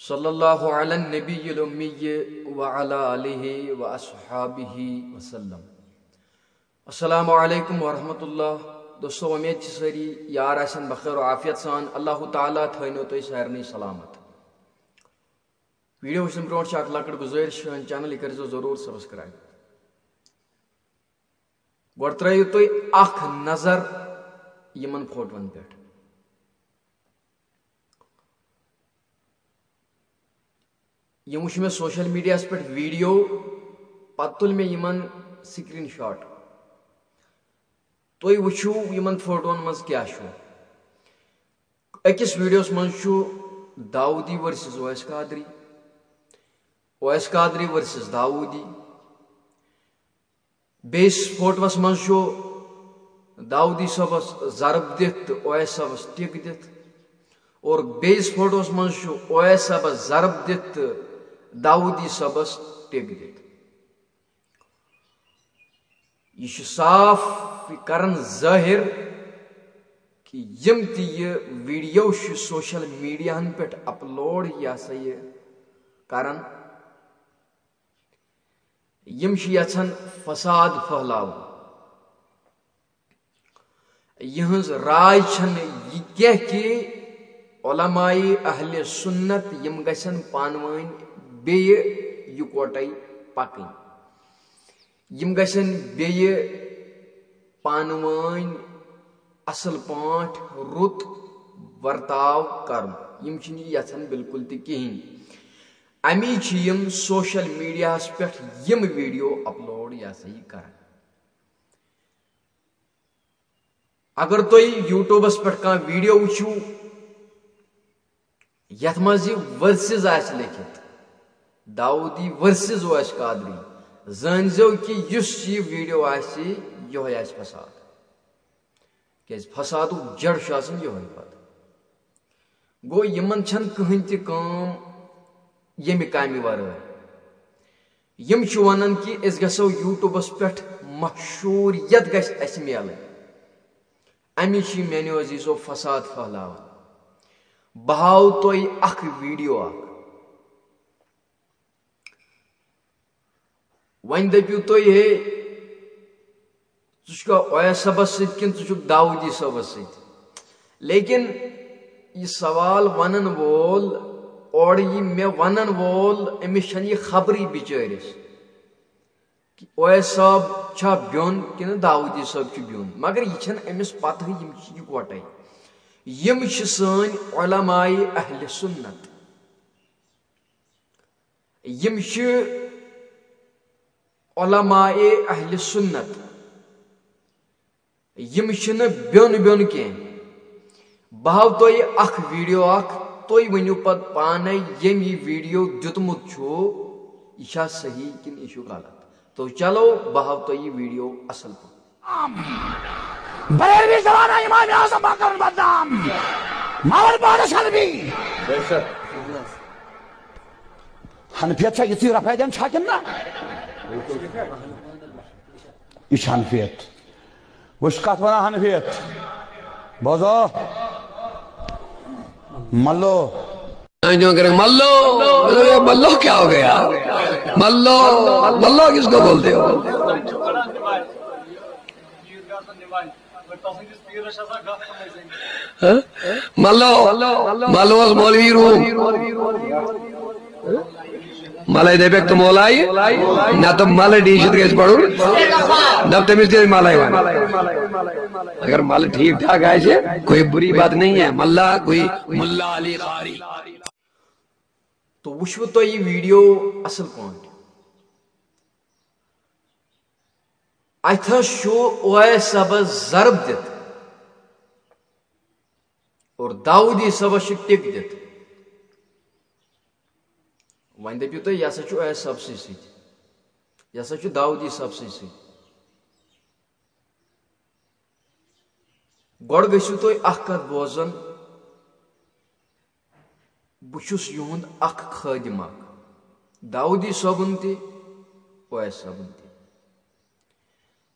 सल्लल्लाहु अला नबीय्यिल उम्मीय्य व अला आलिहि व अस्हाबिहि वसल्लम। अस्सलामु अलैकुम व रहमतुल्लाह। दोस्तों, उम्मीद सारी यार आसन बखैर आफियत सान। अल्लाह ताला थो तुम सारे सलामत। वीडियो वुचन ब्रोट लकट गुजारिश चैनल कर जरूर सब्सक्राइब। गो त्रो तुम नजर यमन फोटोन पे। यह वुच मे सोशल मीडिया पे वीडियो पत तुल मे यमन स्क्रीन शॉट। तुम वुचु यमन फोटोन मज क्या अकिस वीडियोस मज Dawoodi versus Owais Qadri versus Dawoodi. Base photos मज दाऊदी सबस जरब दित तो ओवैस सबस टिक दित, और बेस फोटोस मज ओवैस सबस जरब दित दाऊदी सबस टिक दित। यह साफ करन जाहिर कि यम यह वीडियो सोशल मीडिया पे अपलोड यह सा यह करन, यम यछन फसाद फहलाव। यहज राय छन यह कि उलमाए अहले सुन्नत यम गसन पानवान बेय इकवटै पकन, यम गसन बेय पानवान असल पाठ रुत वर्ताव करन। यम छिन यछन बिल्कुल ति कहीं। अमी यम सोशल मीडिया पे यम वीडियो अपलोड यह सही कर। अगर तुम यूट्यूबस पे कह वीडियो वुचु यथ मज वर्सेस आस लिखित दाऊदी वर्सेस ओवैस कादरी, जानजो कि यह वीडियो यह फसाद। क्या फसाद जड़ यह पत गो यमन छन कहीं ति काम यमि कामि वराय। यम वनान कि अस गसो यूट्यूबस पे मशहूरियत गस मिलन। अमी मेनो अजीजो फसाद फहलावन। बहाव तुम अख वीडियो वन दपू तुम हे चुका ओवैस सबस सु दाऊदी सबस सत। लेकिन यह सवाल वनन वोल और यह मे वनन वोल अमिस यह खबरी बिचारिस कि ओवैस साहब छा ब्योन कि दाऊदी साहब ब्योन, मगर यह अमिस पत इकवटे। यम सान उलमाए अहले सुन्नत, यम उलमाए अहले सुन्नत, यम ब्योन ब्योन कह। बहाव तुम अख वीडियो तुम वनु पत पाने यम यह वीडियो दुतमुत यह सही कि यह गलत। तो चलो बहाव तुम यह वीडियो असल बरेलवी जमाना इमाम आज़म बाकर बदनाम मावर बारिश हनफी हनफियत छा यति रफायदन छा किन ना इश हनफियत वश कत वना हनफियत बोझो मल्लो मल्लो मल्लो क्या हो गया? मल्लो मल्लो किसको बोलते हो? मल्लो मल्लो मौलवी रूम मलाई दे तो मोलाई ना तो मल डीशित गए पढ़ू ना तमिस गए मलाई। अगर मल ठीक ठाक है कोई बुरी बात नहीं है। मल्ला कोई मुल्ला अली कारी। तो वुचु तुम यह वीडियो असल पाट अथ ओवैस सबस जरब दित और दाऊदी सबस टिक दित। वन दपू तुम यह ओवैस सब सह दाऊदी सब सह। गोड़ गु तुम अख कत बोजन। बहुस युंद अख खादिम दाऊदी सबन ति ओवैस सबन ति।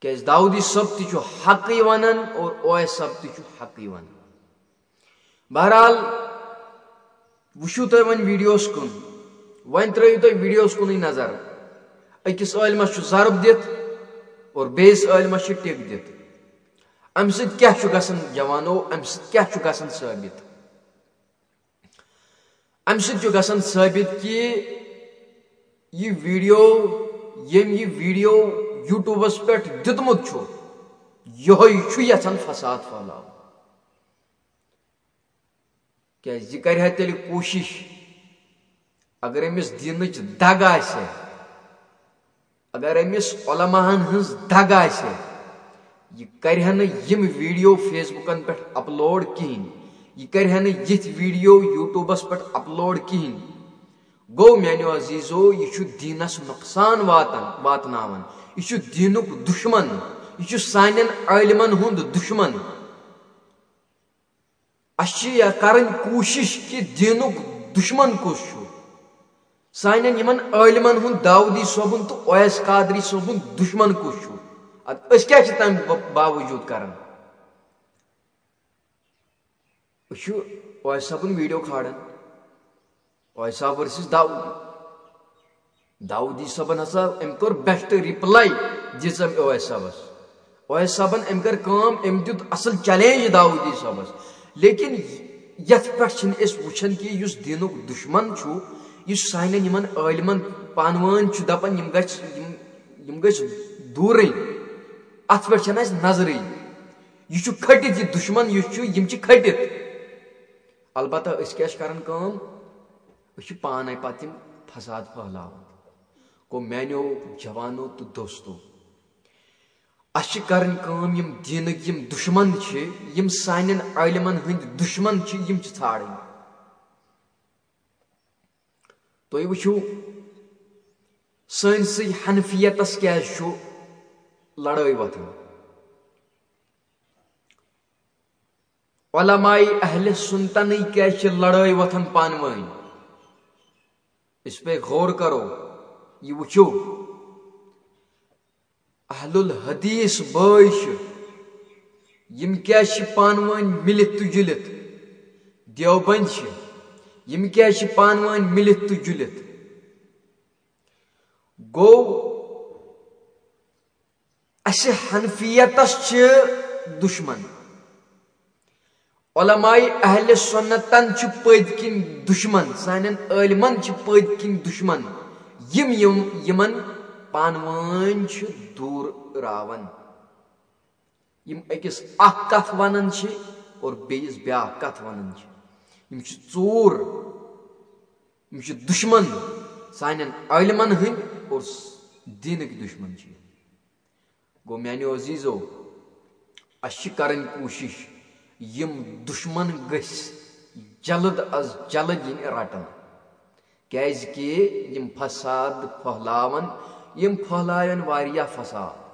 क्या दाऊदी सब ति हक वनान और ओवैस सब ति हक वनान। बहरहाल वुशु तुम वन वीडियोस कुन वन त्रो तुम वीडियोस कुन नजर अकिस आलमस जरब दित और बेस आलमस टिक दित अम क्या जवानो अम क्या साबित अम साबित कि ये वीडियो यूट्यूबस पे दितमुत यहान फसाद फैलाव क्या कर तेल कोशिश अगर अमिस दीन दग आसे अगर अमिस उलमाहन हज दग आसे यह कर वीडियो फेसबुकन पे अपलोड कहें यह कर वीडियो यूट्यूबस पे अपलोड कहें गो मेनो अजीजो यह दीनस नुकसान वातनावन यह दीनुक दुश्मन यह सान आलिमन हुंद दुश्मन कर कोशिश कि दीनुक दुश्मन कुछ सान आलिमन हुंद दाऊदी सोबन तो ओवैस कादरी सोबन दुश्मन कुछ क्या तम बावजूद कर ओवैस साबन वीडियो खाड़न ओवैस साहब वर्सेस दाऊदी सबन हसा अम कर बेस्ट रिप्लाई दिस ओवैस साबन अम कर अम दित असल चैलेंज दाऊदी सबस लेकिन यथ पे वुचन कि दीनुक दुश्मन सान आलिमन पानवान दपान दूर अत पे नजर यह खटित यह दुश्मन खटित अलबत्ता क्या पाने पत फसाद फैलावन गो मैनो जवानों तो दोस्तों कर दीनक दुश्मन सान आलिमन हंद दुश्मन छाड़ तुम वो सनसी हनफियतस क्या लड़ाई वथान उलमाए अहले सुन्नतन क्या लड़ाई वथान पानवान इस पे गौर करो यह वो अहलुल हदीस बाय क्या पानवान मिलित तो जुलित देवबंद क्या पानवान मिलित तो जुलित गो हनफियतस दुश्मन उलमाए अहले सुन्नतन पद किन दुश्मन सान आलिमन पद किन दुश्मन यमन पानवान दूर रावन अकिस कथ वनान और बेस ब्या कथ वनान चूर दुश्मन सान आलिमन हंद और दीनक दुश्मन गो मैनो अजीजो कर कोशिश यम दुश्मन गस जल्द अज जल्द रटन क्या फसाद फहलावन यम फहलावन वारिया फसाद